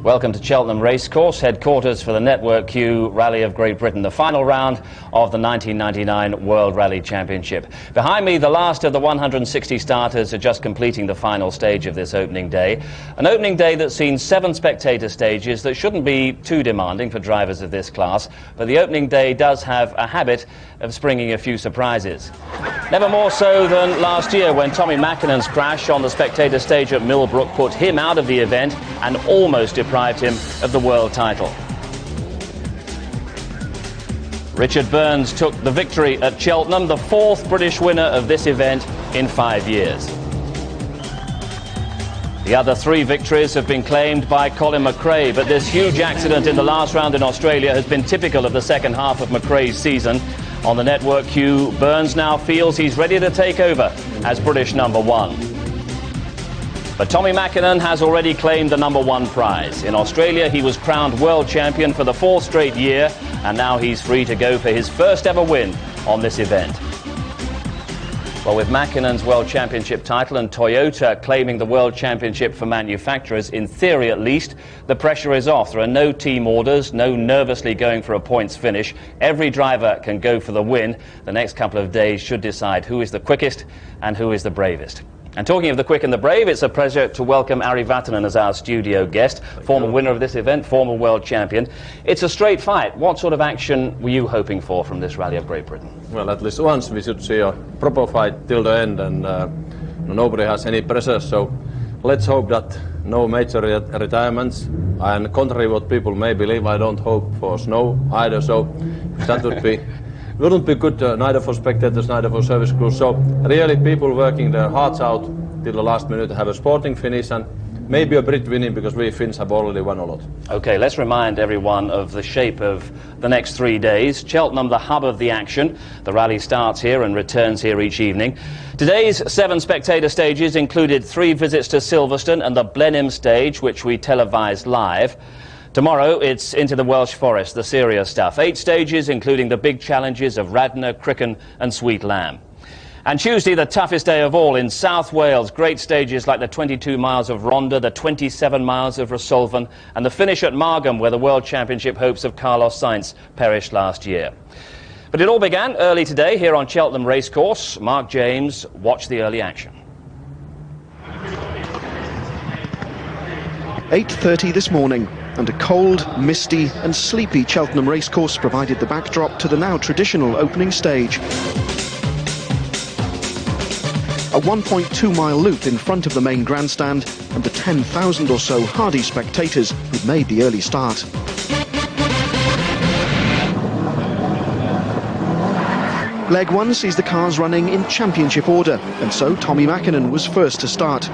Welcome to Cheltenham Racecourse, headquarters for the Network Q Rally of Great Britain, the final round of the 1999 World Rally Championship. Behind me, the last of the 160 starters are just completing the final stage of this opening day. An opening day that's seen 7 spectator stages that shouldn't be too demanding for drivers of this class, but the opening day does have a habit of springing a few surprises. Never more so than last year when Tommi Mäkinen's crash on the spectator stage at Millbrook put him out of the event and almost deprived him of the world title. Richard Burns took the victory at Cheltenham, the 4th British winner of this event in 5 years. The other 3 victories have been claimed by Colin McRae, but this huge accident in the last round in Australia has been typical of the second half of McRae's season. On the Network Q, Burns now feels he's ready to take over as British #1. But Tommi Mäkinen has already claimed the #1 prize. In Australia, he was crowned world champion for the 4th straight year, and now he's free to go for his first ever win on this event. Well, with Mäkinen's World Championship title and Toyota claiming the World Championship for manufacturers, in theory at least, the pressure is off. There are no team orders, no nervously going for a points finish. Every driver can go for the win. The next couple of days should decide who is the quickest and who is the bravest. And talking of the quick and the brave, it's a pleasure to welcome Ari Vatanen as our studio guest, former winner of this event, former world champion. It's a straight fight. What sort of action were you hoping for from this Rally of Great Britain? Well, at least once we should see a proper fight till the end, and nobody has any pressure, so let's hope that no major retirements. And contrary what people may believe, I don't hope for snow either, so that wouldn't be good neither for spectators, neither for service crews. So really people working their hearts out till the last minute to have a sporting finish, and maybe a Brit winning, because we Finns have already won a lot. Okay, let's remind everyone of the shape of the next 3 days. Cheltenham, the hub of the action. The rally starts here and returns here each evening. Today's 7 spectator stages included 3 visits to Silverstone and the Blenheim stage, which we televised live. Tomorrow, it's into the Welsh Forest, the serious stuff. 8 stages, including the big challenges of Radnor, Cricken and Sweet Lamb. And Tuesday, the toughest day of all in South Wales. Great stages like the 22 miles of Rhondda, the 27 miles of Rosolvan, and the finish at Margam, where the World Championship hopes of Carlos Sainz perished last year. But it all began early today here on Cheltenham Racecourse. Mark James watched the early action. 8:30 this morning, and a cold, misty and sleepy Cheltenham Racecourse provided the backdrop to the now traditional opening stage. A 1.2-mile loop in front of the main grandstand and the 10,000 or so hardy spectators who made the early start. Leg 1 sees the cars running in championship order, and so Tommi Mäkinen was first to start.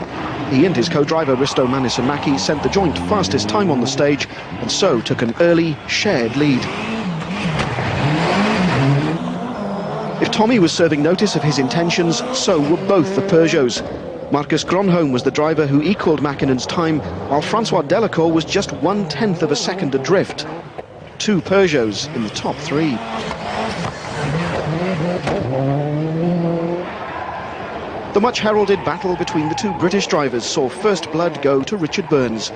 He and his co-driver Risto Mäkinen sent the joint fastest time on the stage, and so took an early, shared lead. If Tommi was serving notice of his intentions, so were both the Peugeots. Marcus Gronholm was the driver who equalled Mäkinen's time, while Francois Delacour was just 1/10 of a second adrift. 2 Peugeots in the top 3. The much-heralded battle between the 2 British drivers saw first blood go to Richard Burns.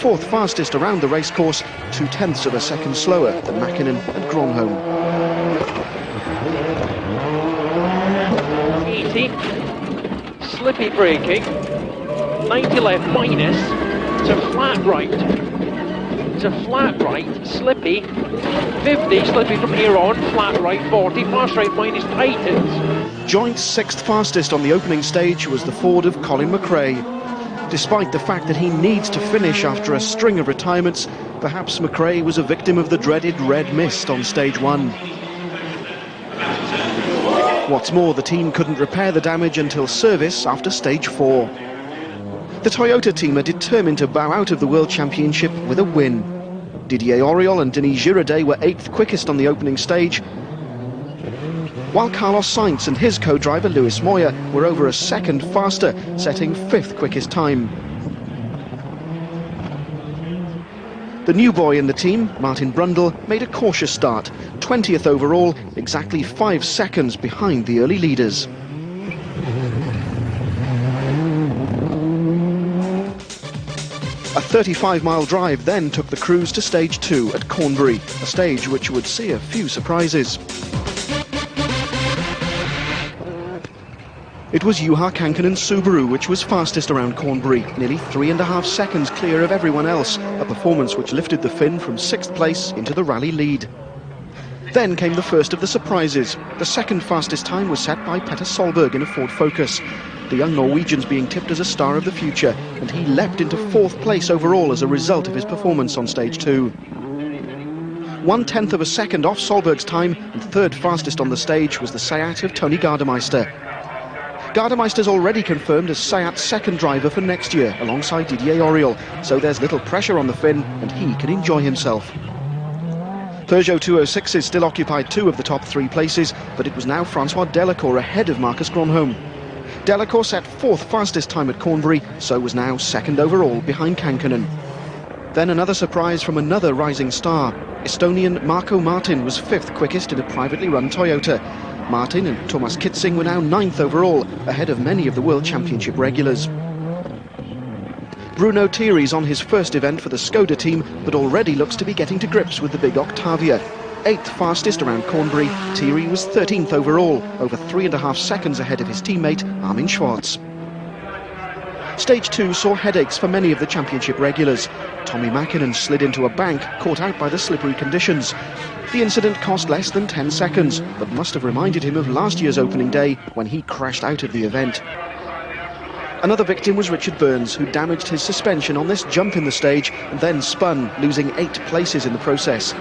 4th fastest around the racecourse, 2/10 of a second slower than Mäkinen and Gronholm. 80, slippy braking, 90 left minus, to flat right, slippy, 50, slippy from here on, flat right, 40, fast right minus, tightens. Joint 6th fastest on the opening stage was the Ford of Colin McRae. Despite the fact that he needs to finish after a string of retirements, perhaps McRae was a victim of the dreaded red mist on stage 1. What's more, the team couldn't repair the damage until service after stage 4. The Toyota team are determined to bow out of the World Championship with a win. Didier Auriol and Denis Giraudet were 8th quickest on the opening stage, while Carlos Sainz and his co-driver Lewis Moyer were over a second faster, setting 5th quickest time. The new boy in the team, Martin Brundle, made a cautious start, 20th overall, exactly 5 seconds behind the early leaders. A 35-mile drive then took the crews to stage 2 at Cornbury, a stage which would see a few surprises. It was Juha Kankkunen's Subaru which was fastest around Cornbury, nearly 3.5 seconds clear of everyone else, a performance which lifted the Finn from 6th place into the rally lead. Then came the first of the surprises. The second fastest time was set by Petter Solberg in a Ford Focus. The young Norwegian's being tipped as a star of the future, and he leapt into 4th place overall as a result of his performance on stage 2. 1/10 of a second off Solberg's time, and third fastest on the stage was the Seat of Tony Gardemeister. Gardemeister's already confirmed as Seat's second driver for next year, alongside Didier Auriol, so there's little pressure on the Finn, and he can enjoy himself. Peugeot 206s still occupied 2 of the top 3 places, but it was now Francois Delacour ahead of Marcus Gronholm. Delacour set 4th fastest time at Cornbury, so was now 2nd overall behind Kankkunen. Then another surprise from another rising star. Estonian Marko Martin was 5th quickest in a privately run Toyota. Martin and Thomas Kitsing were now 9th overall, ahead of many of the World Championship regulars. Bruno Thierry's on his first event for the Skoda team, but already looks to be getting to grips with the big Octavia. 8th fastest around Cornbury, Thierry was 13th overall, over 3.5 seconds ahead of his teammate Armin Schwarz. Stage 2 saw headaches for many of the championship regulars. Tommi Mäkinen slid into a bank, caught out by the slippery conditions. The incident cost less than 10 seconds, but must have reminded him of last year's opening day when he crashed out of the event. Another victim was Richard Burns, who damaged his suspension on this jump in the stage and then spun, losing 8 places in the process.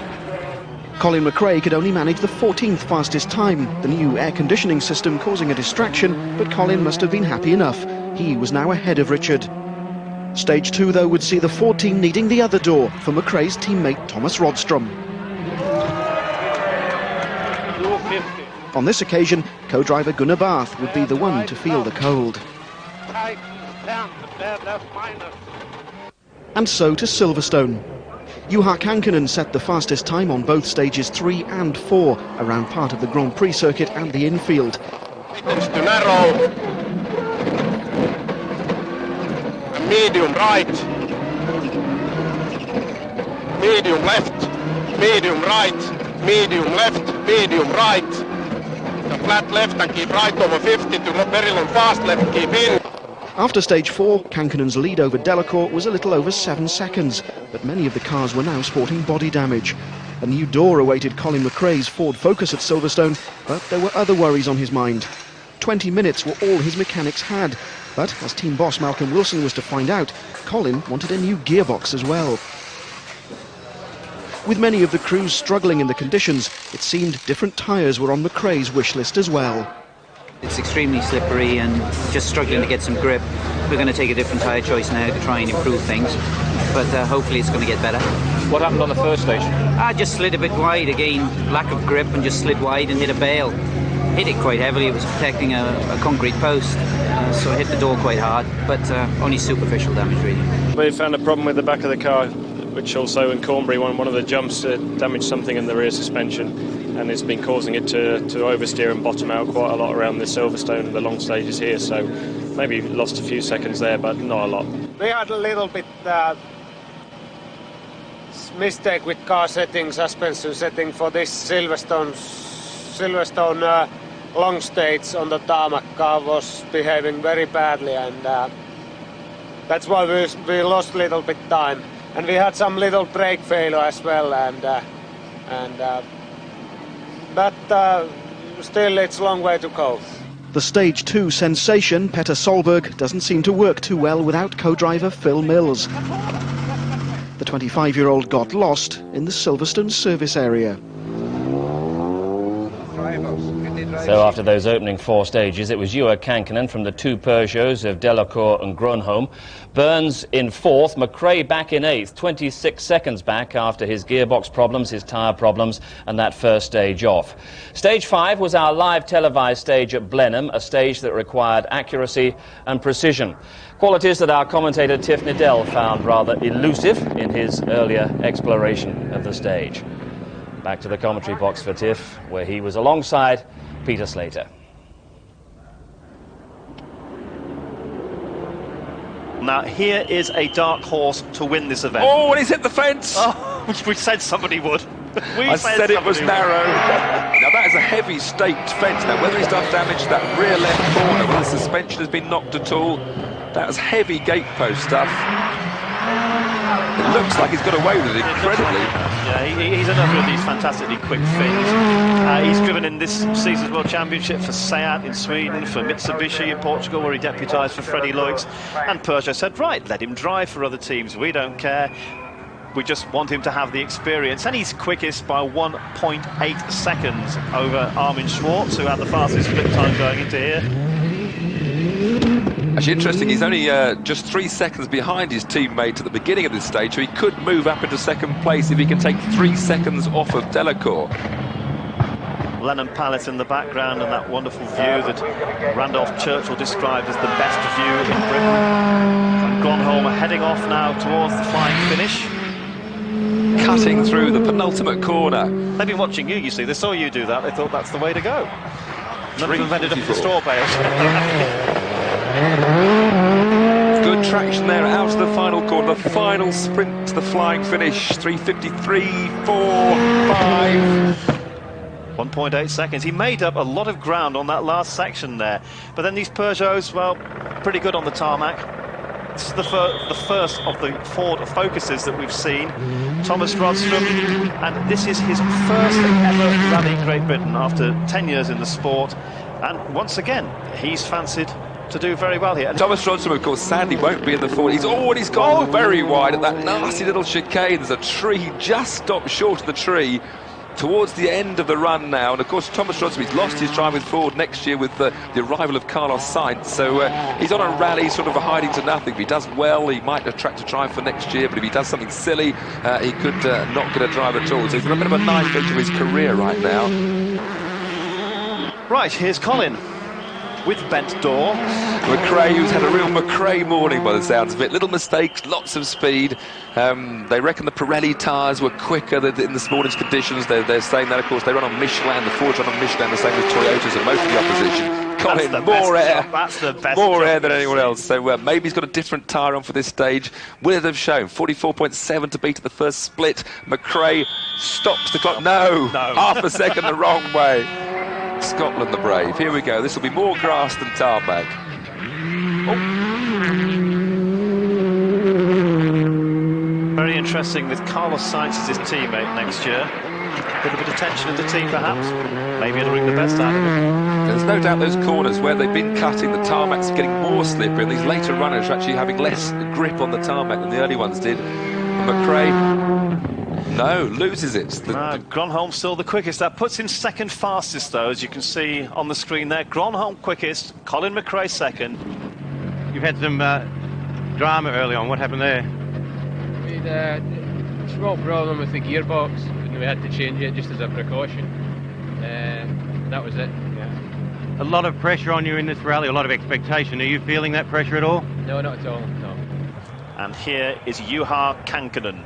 Colin McRae could only manage the 14th fastest time, the new air conditioning system causing a distraction, but Colin must have been happy enough. He was now ahead of Richard. Stage 2, though, would see the 14 needing the other door for McRae's teammate Thomas Rodstrom. On this occasion, co-driver Gunnar Barth would be the one to feel the cold. And so to Silverstone. Juha Kankkunen set the fastest time on both stages 3 and 4, around part of the Grand Prix circuit and the infield. It's too narrow. Medium right. Medium left. Medium right. Medium left. Medium right. The flat left and keep right over 50 to very long fast left, keep in. After stage 4, Kankkunen's lead over Delacour was a little over 7 seconds, but many of the cars were now sporting body damage. A new door awaited Colin McRae's Ford Focus at Silverstone, but there were other worries on his mind. 20 minutes were all his mechanics had, but as team boss Malcolm Wilson was to find out, Colin wanted a new gearbox as well. With many of the crews struggling in the conditions, it seemed different tyres were on McRae's wish list as well. It's extremely slippery and just struggling to get some grip. We're going to take a different tyre choice now to try and improve things, but hopefully it's going to get better. What happened on the first stage? I just slid a bit wide again, lack of grip, and just slid wide and hit a bale. Hit it quite heavily, it was protecting a concrete post, so I hit the door quite hard, but only superficial damage really. We found a problem with the back of the car, which also in Cornbury, one of the jumps damaged something in the rear suspension, and it's been causing it to oversteer and bottom out quite a lot around the Silverstone and the long stages here, so maybe lost a few seconds there, but not a lot. We had a little bit mistake with car setting, suspension setting for this Silverstone long stage on the tarmac. Car was behaving very badly, and that's why we lost a little bit time. And we had some little brake failure as well, but still it's a long way to go. The stage 2 sensation, Petter Solberg, doesn't seem to work too well without co-driver Phil Mills. The 25-year-old got lost in the Silverstone service area. So after those opening 4 stages, it was Juha Kankkunen from the 2 Peugeots of Delacour and Gronholm. Burns in 4th, McRae back in 8th, 26 seconds back after his gearbox problems, his tyre problems, and that first stage off. Stage 5 was our live televised stage at Blenheim, a stage that required accuracy and precision. Qualities that our commentator Tiff Needell found rather elusive in his earlier exploration of the stage. Back to the commentary box for Tiff, where he was alongside Peter Slater. Now, here is a dark horse to win this event. Oh, and he's hit the fence! Oh, we said somebody would. I said it was narrow. Now, that is a heavy staked fence. Now, whether he's done damage to that rear left corner, whether the suspension has been knocked at all, that's heavy gatepost stuff. It looks like he's got away with it incredibly. Yeah, he's another of these fantastically quick things. He's driven in this season's World Championship for Seat in Sweden, for Mitsubishi in Portugal, where he deputised for Freddie Loix. And Peugeot said, right, let him drive for other teams. We don't care. We just want him to have the experience. And he's quickest by 1.8 seconds over Armin Schwartz, who had the fastest split time going into here. Actually interesting, he's only just 3 seconds behind his teammate at the beginning of this stage, so he could move up into second place if he can take 3 seconds off of Delacour. Lennon Palace in the background and that wonderful view that Randolph Churchill described as the best view in Britain. And Gronholm are heading off now towards the flying finish. Cutting through the penultimate corner. They've been watching you see. They saw you do that. They thought that's the way to go. None of them ended up in the straw bales. Good traction there out of the final corner. The final sprint to the flying finish. 3:53.45. 1.8 seconds. He made up a lot of ground on that last section there. But then these Peugeots, well, pretty good on the tarmac. This is the first of the Ford Focuses that we've seen. Thomas Rodstrom, and this is his first ever rally in Great Britain after 10 years in the sport. And once again, he's fancied to do very well here. And Thomas Rodstrom, of course, sadly won't be in the Ford. He's gone very wide at that nasty little chicane. There's a tree, he just stopped short of the tree towards the end of the run now. And of course, Thomas Rodstrom, he's lost his drive with Ford next year with the arrival of Carlos Sainz. So he's on a rally, sort of hiding to nothing. If he does well, he might attract a drive for next year. But if he does something silly, he could not get a drive at all. So he's got a bit of a knife edge of his career right now. Right, here's Colin with bent door. McRae, who's had a real McRae morning by the sounds of it. Little mistakes, lots of speed. They reckon the Pirelli tyres were quicker in this morning's conditions. They're saying that, of course, they run on Michelin. The Fords run on Michelin, the same as Toyotas and most of the opposition. Colin, more air. That's the best. More air than anyone else. So maybe he's got a different tyre on for this stage. Will it have shown? 44.7 to beat at the first split. McRae stops the clock. No. Half a second the wrong way. Scotland the brave. Here we go. This will be more grass than tarmac. Very interesting with Carlos Sainz as his teammate next year. A little bit of tension in the team perhaps. Maybe it'll bring the best out of it. There's no doubt those corners where they've been cutting, the tarmac's getting more slippery, and these later runners are actually having less grip on the tarmac than the early ones did. And McRae, no, loses it. Gronholm's still the quickest. That puts him second fastest, though, as you can see on the screen there. Gronholm quickest, Colin McRae second. You've had some drama early on. What happened there? We had a small problem with the gearbox, and we had to change it just as a precaution. That was it. Yeah. A lot of pressure on you in this rally, a lot of expectation. Are you feeling that pressure at all? No, not at all. No. And here is Juha Kankkunen,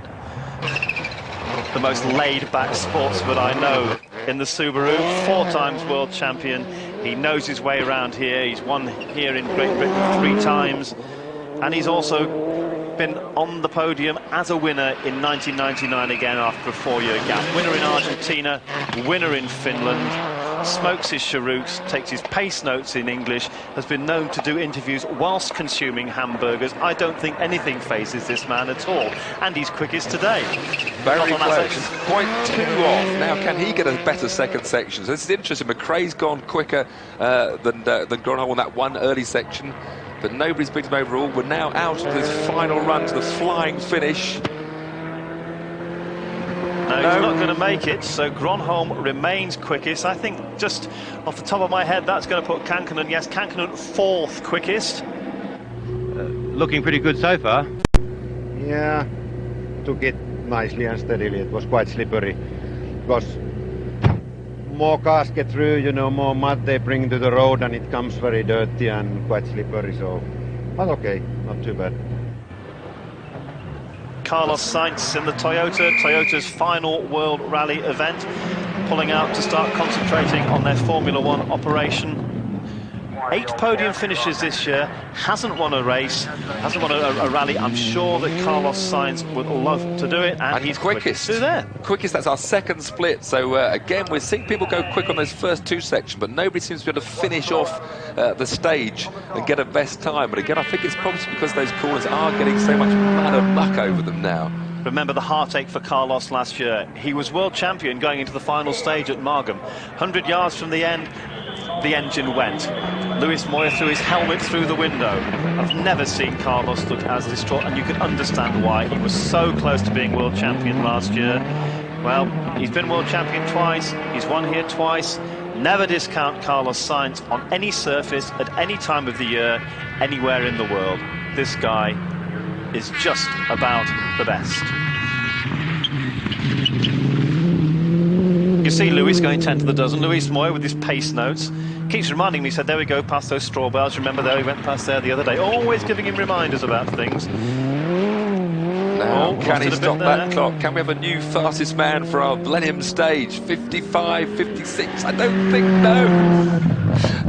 the most laid-back sportsman I know in the Subaru, 4 times world champion. He knows his way around here. He's won here in Great Britain 3 times, and he's also been on the podium as a winner in 1999 again after a 4-year gap. Winner in Argentina, winner in Finland, smokes his cheroots, takes his pace notes in English, has been known to do interviews whilst consuming hamburgers. I don't think anything phases this man at all, and he's quickest today. Very close, 0.2 off. Now can he get a better second section? So this is interesting. McRae's gone quicker than Gronholm on that one early section, but nobody's beaten him overall. We're now out of this final run to the flying finish. No, he's not going to make it, so Gronholm remains quickest. I think, just off the top of my head, that's going to put Kankkunen, yes, Kankkunen 4th quickest. Looking pretty good so far. Yeah, took it nicely and steadily. It was quite slippery. Because more cars get through, you know, more mud they bring to the road, and it comes very dirty and quite slippery, so... But okay, not too bad. Carlos Sainz in the Toyota's final World Rally event, pulling out to start concentrating on their Formula 1 operation. 8 podium finishes this year, hasn't won a race, hasn't won a rally. I'm sure that Carlos Sainz would love to do it, and he's quickest through there. Quickest, that's our second split. So again, we're seeing people go quick on those first 2 sections, but nobody seems to be able to finish off the stage and get a best time. But again, I think it's probably because those corners are getting so much mud and muck over them now. Remember the heartache for Carlos last year. He was world champion going into the final stage at Margam. 100 yards from the end, the engine went. Luis Moya threw his helmet through the window. I've never seen Carlos look as distraught, and you can understand why. He was so close to being world champion last year. Well, he's been world champion twice, he's won here twice. Never discount Carlos Sainz on any surface, at any time of the year, anywhere in the world. This guy is just about the best. You see Luis going 10 to the dozen. Luis Moya with his pace notes keeps reminding me, he said, there we go, past those straw bales. Remember there, he went past there the other day. Always giving him reminders about things. Now, can he stop that clock? Can we have a new fastest man for our Blenheim stage? 55, 56? I don't think, no.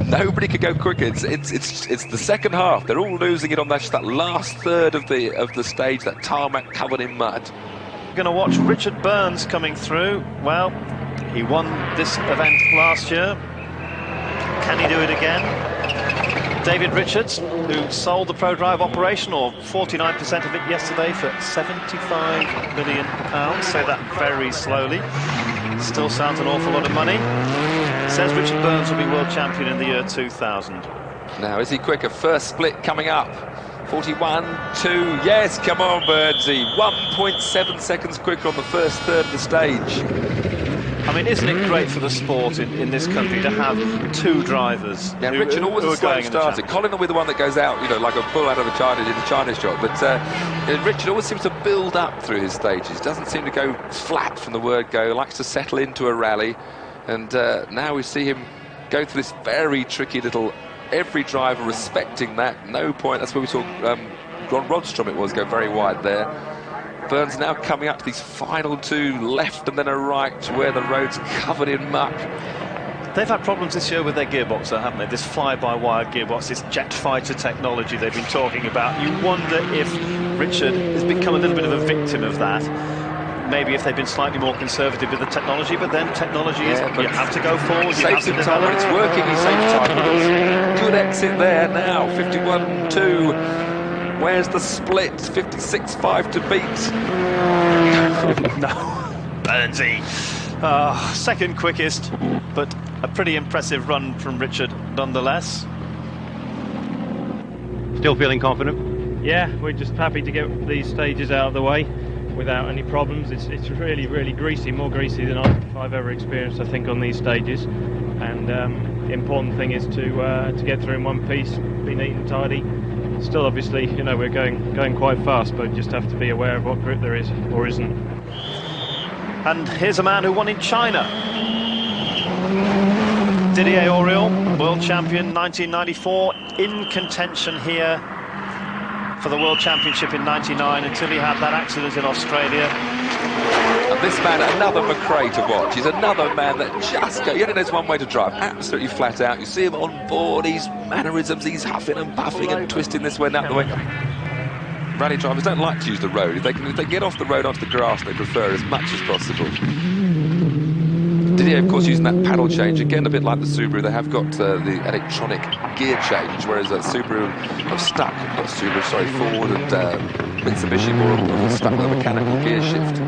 Nobody could go quicker. It's the second half. They're all losing it on that last third of the stage, that tarmac covered in mud. We're going to watch Richard Burns coming through. Well, he won this event last year. Can he do it again? David Richards, who sold the ProDrive operation, or 49% of it yesterday, for £75 million. Say that very slowly. Still sounds an awful lot of money. Says Richard Burns will be world champion in the year 2000. Now, is he quicker? First split coming up. 41, 2, yes, come on, Burnsy. 1.7 seconds quicker on the first third of the stage. I mean, isn't it great for the sport in this country to have 2 drivers? Yeah, Richard always a slow starter. Colin will be the one that goes out, you know, like a bull out of a China shop. But Richard always seems to build up through his stages. Doesn't seem to go flat from the word go. Likes to settle into a rally. And now we see him go through this very tricky little... Every driver respecting that. No point. That's where we saw Ron Rodstrom, it was, go very wide there. Burns now coming up to these final 2, left and then a right, where the road's covered in muck. They've had problems this year with their gearbox, though, haven't they? This fly-by-wire gearbox, this jet fighter technology they've been talking about. You wonder if Richard has become a little bit of a victim of that. Maybe if they've been slightly more conservative with the technology, but then technology is, you have to go forward, you have to develop. When it's working, you save time. Good exit there now, 51-2. Where's the split? 56-5 to beat. No, Burnsy. Second quickest, but a pretty impressive run from Richard nonetheless. Still feeling confident? Yeah, we're just happy to get these stages out of the way without any problems. It's really, really greasy, more greasy than I've ever experienced, I think, on these stages. And the important thing is to get through in one piece, be neat and tidy. Still, obviously, you know, we're going quite fast, but just have to be aware of what grip there is or isn't. And here's a man who won in China. Didier Auriol, world champion 1994, in contention here for the World Championship in 99 until he had that accident in Australia. And this man, another McRae to watch. He's another man that just goes, he only knows one way to drive, absolutely flat out. You see him on board, his mannerisms, he's huffing and puffing and twisting this way and that way. Rally drivers don't like to use the road. If they can get off the road onto the grass, they prefer as much as possible. Didier, of course, using that paddle change, again a bit like the Subaru. They have got the electronic gear change, whereas Subaru have stuck, not Subaru, sorry, Ford and Mitsubishi more have stuck with a mechanical gear shift.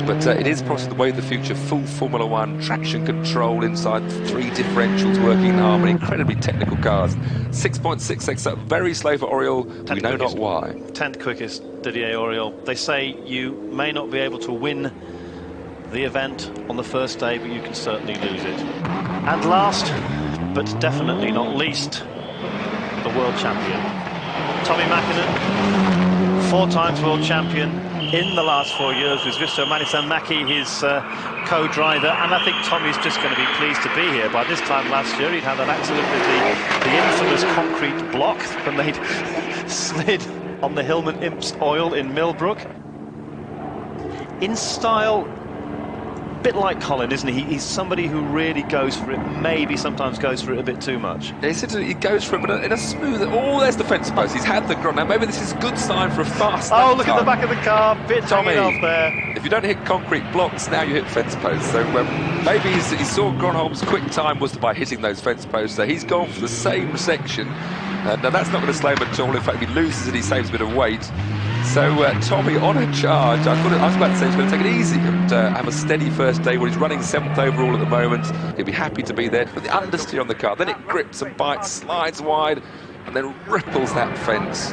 But it is probably the way of the future. Full Formula One, traction control inside, 3 differentials working in harmony, incredibly technical cars. 6.6 seconds, very slow for Auriol, we know not why. 10th quickest, Didier Auriol. They say you may not be able to win the event on the first day, but you can certainly lose it. And last, but definitely not least, the world champion. Tommi Mäkinen, 4 times world champion in the last 4 years with Risto Mäki, his co-driver, and I think Tommy's just going to be pleased to be here. By this time last year, he'd had an accident with the infamous concrete block when they'd slid on the Hillman Imps oil in Millbrook. In style, bit like Colin, isn't he? He's somebody who really goes for it, maybe sometimes goes for it a bit too much. He goes for it, but in a smooth... Oh, there's the fence post. He's had the grunt. Now, maybe this is a good sign for a fast lap look at the back of the car, bit Tommy, hanging off there. If you don't hit concrete blocks, now you hit fence posts. So maybe he saw Gronholm's quick time was by hitting those fence posts, so he's gone for the same section. And that's not going to slow him at all. In fact, if he loses it, he saves a bit of weight. So Tommy on a charge. I was about to say he's going to take it easy and have a steady first day. Well, he's running 7th overall at the moment. He'll be happy to be there. But the understeer on the car, then it grips and bites, slides wide, and then ripples that fence.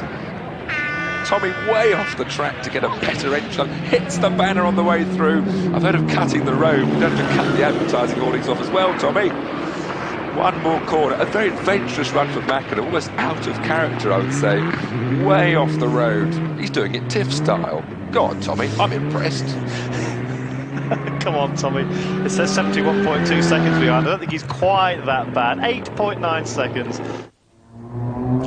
Tommy way off the track to get a better entry, hits the banner on the way through. I've heard of cutting the road. We don't have to cut the advertising hoardings off as well, Tommy. One more corner, a very adventurous run for Mäkinen, almost out of character, I would say. Way off the road. He's doing it TIFF style. Go on, Tommy, I'm impressed. Come on, Tommy. It says 71.2 seconds behind. I don't think he's quite that bad. 8.9 seconds.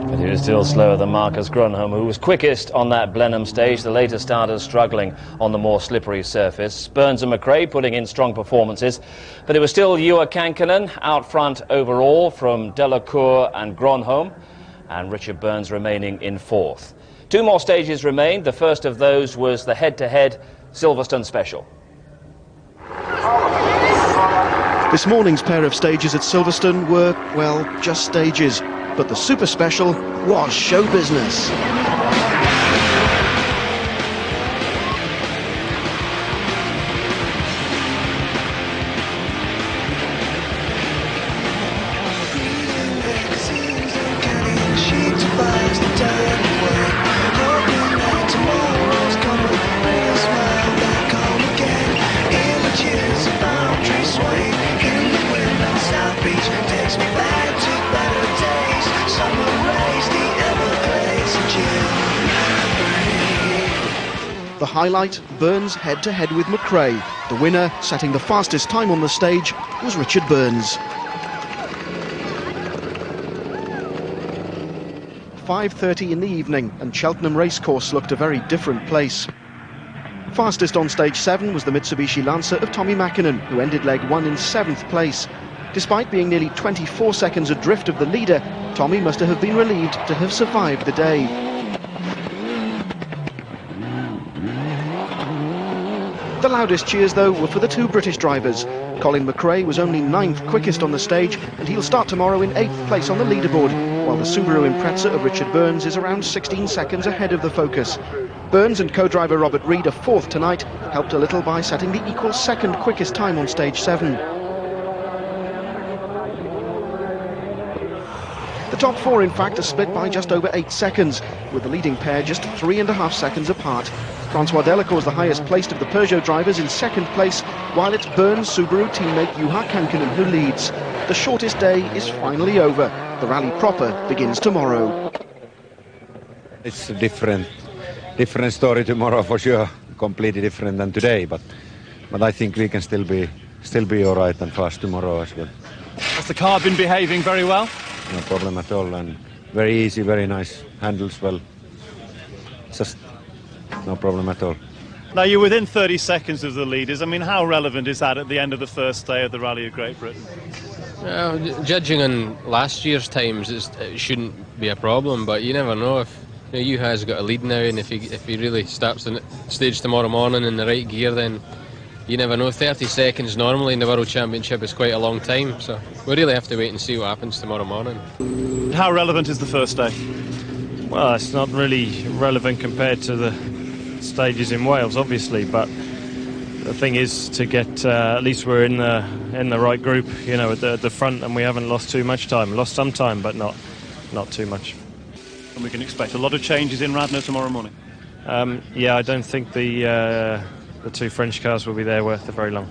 But he was still slower than Marcus Grönholm, who was quickest on that Blenheim stage. The later starters struggling on the more slippery surface. Burns and McRae putting in strong performances. But it was still Juha Kankkunen out front overall from Delacour and Grönholm. And Richard Burns remaining in 4th. 2 more stages remained. The first of those was the head-to-head Silverstone Special. This morning's pair of stages at Silverstone were, well, just stages. But the Super Special was show business. The highlight, Burns head-to-head with McRae. The winner, setting the fastest time on the stage, was Richard Burns. 5:30 in the evening, and Cheltenham Racecourse looked a very different place. Fastest on stage 7 was the Mitsubishi Lancer of Tommi Mäkinen, who ended leg 1 in 7th place. Despite being nearly 24 seconds adrift of the leader, Tommy must have been relieved to have survived the day. The loudest cheers, though, were for the 2 British drivers. Colin McRae was only 9th quickest on the stage, and he'll start tomorrow in 8th place on the leaderboard, while the Subaru Impreza of Richard Burns is around 16 seconds ahead of the Focus. Burns and co-driver Robert Reid are 4th tonight, helped a little by setting the equal 2nd quickest time on stage 7. The top 4, in fact, are split by just over 8 seconds, with the leading pair just 3.5 seconds apart. Francois Delacour is the highest placed of the Peugeot drivers in 2nd place, while it's Burns' Subaru teammate Juha Kankkunen who leads. The shortest day is finally over. The rally proper begins tomorrow. It's a different story tomorrow for sure, completely different than today, but I think we can still be all right and fast tomorrow as well. Has the car been behaving very well? No problem at all, and very easy, very nice, handles well. Just no problem at all. Now you're within 30 seconds of the leaders. I mean, how relevant is that at the end of the first day of the Rally of Great Britain? Judging on last year's times, it shouldn't be a problem, but you never know. If Juha's got a lead now, and if he really starts the stage tomorrow morning in the right gear, then you never know. 30 seconds normally in the World Championship is quite a long time, so we really have to wait and see what happens tomorrow morning. How relevant is the first day? Well, it's not really relevant compared to the stages in Wales, obviously, but the thing is to get at least we're in the right group, at the front, and we haven't lost too much time. Lost some time, but not too much. And we can expect a lot of changes in Radnor tomorrow morning. Yeah, I don't think the 2 French cars will be there worth very long.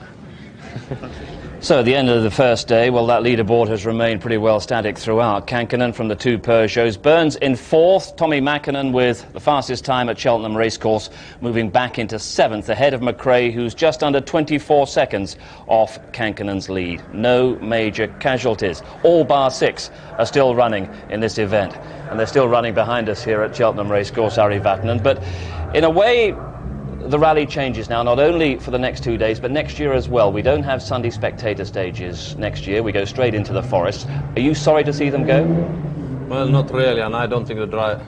So at the end of the first day, well, that leaderboard has remained pretty well static throughout. Kankkunen from the 2 Peugeots, Burns in 4th, Tommi Mäkinen with the fastest time at Cheltenham Racecourse, moving back into 7th, ahead of McRae, who's just under 24 seconds off Kankkunen's lead. No major casualties. All bar 6 are still running in this event, and they're still running behind us here at Cheltenham Racecourse, Ari Vatanen. But in a way, the rally changes now, not only for the next 2 days, but next year as well. We don't have Sunday spectator stages next year. We go straight into the forest. Are you sorry to see them go? Well, not really, and I don't think the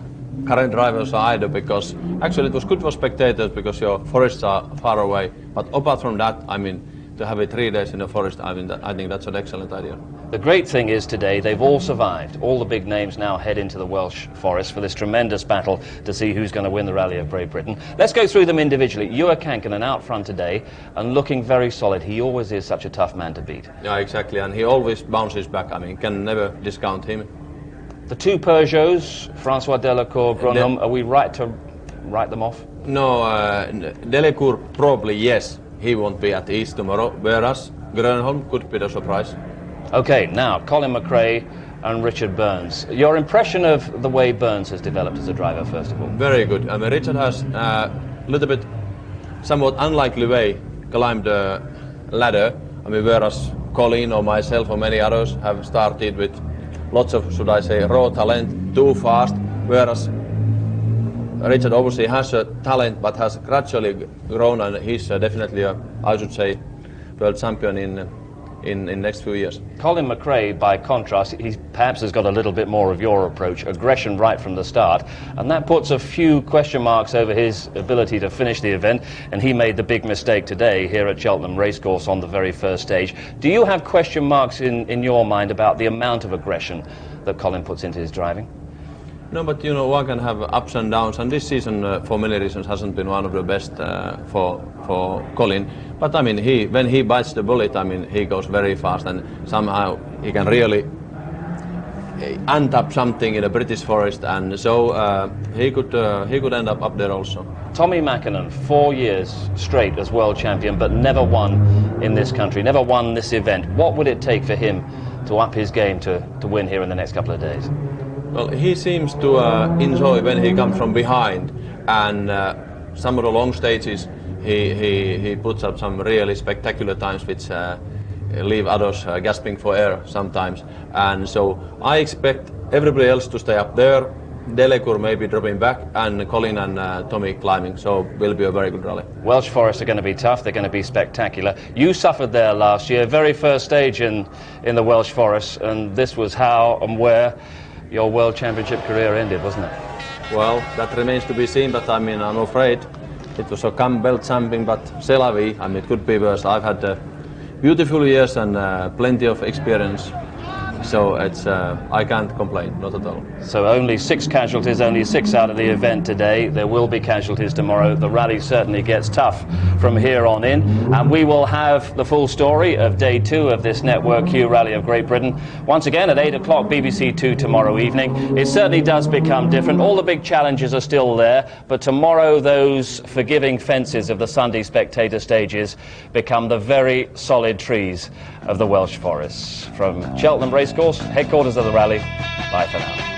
current drivers are either, because actually it was good for spectators because your forests are far away. But apart from that, I mean, to have it 3 days in the forest, I think that's an excellent idea. The great thing is today they've all survived. All the big names now head into the Welsh forest for this tremendous battle to see who's going to win the Rally of Great Britain. Let's go through them individually. Juha Kankkunen out front today and looking very solid. He always is such a tough man to beat. Yeah, exactly, and he always bounces back. I mean, can never discount him. The two Peugeots, François Delacour, Grönholm, are we right to write them off? No, Delacour probably yes. He won't be at East tomorrow, whereas Grönholm could be the surprise. Okay, now Colin McRae and Richard Burns. Your impression of the way Burns has developed as a driver, first of all? Very good. I mean, Richard has a little bit, somewhat unlikely way climbed the ladder. I mean, whereas Colin or myself or many others have started with lots of, should I say, raw talent, too fast, whereas Richard obviously has a talent but has gradually grown, and he's definitely I should say, world champion in next few years. Colin McRae, by contrast, he perhaps has got a little bit more of your approach, aggression right from the start, and that puts a few question marks over his ability to finish the event, and he made the big mistake today here at Cheltenham Racecourse on the very first stage. Do you have question marks in your mind about the amount of aggression that Colin puts into his driving? No, but you know, one can have ups and downs, and this season for many reasons hasn't been one of the best for Colin. But I mean, when he bites the bullet, I mean, he goes very fast, and somehow he can really untap something in the British forest, and so he could end up there also. Tommi Mäkinen, 4 years straight as world champion, but never won in this country, never won this event. What would it take for him to up his game to win here in the next couple of days? Well, he seems to enjoy when he comes from behind, and some of the long stages he puts up some really spectacular times which leave others gasping for air sometimes. And so I expect everybody else to stay up there, Delacour maybe dropping back, and Colin and Tommy climbing, so will be a very good rally. Welsh forests are going to be tough, they're going to be spectacular. You suffered there last year, very first stage in the Welsh forests, and this was how and where your World Championship career ended, wasn't it? Well, that remains to be seen, but I mean, I'm afraid it was a belt jumping, but c'est la vie. I mean, it could be worse. I've had beautiful years and plenty of experience, so it's I can't complain, not at all. So only 6 casualties, only 6 out of the event today. There will be casualties tomorrow. The rally certainly gets tough from here on in, and we will have the full story of day 2 of this Network Q Rally of Great Britain once again at 8 o'clock BBC 2 tomorrow evening. It certainly does become different. All the big challenges are still there, but tomorrow those forgiving fences of the Sunday spectator stages become the very solid trees of the Welsh forests. From Cheltenham Racecourse, headquarters of the rally, bye for now.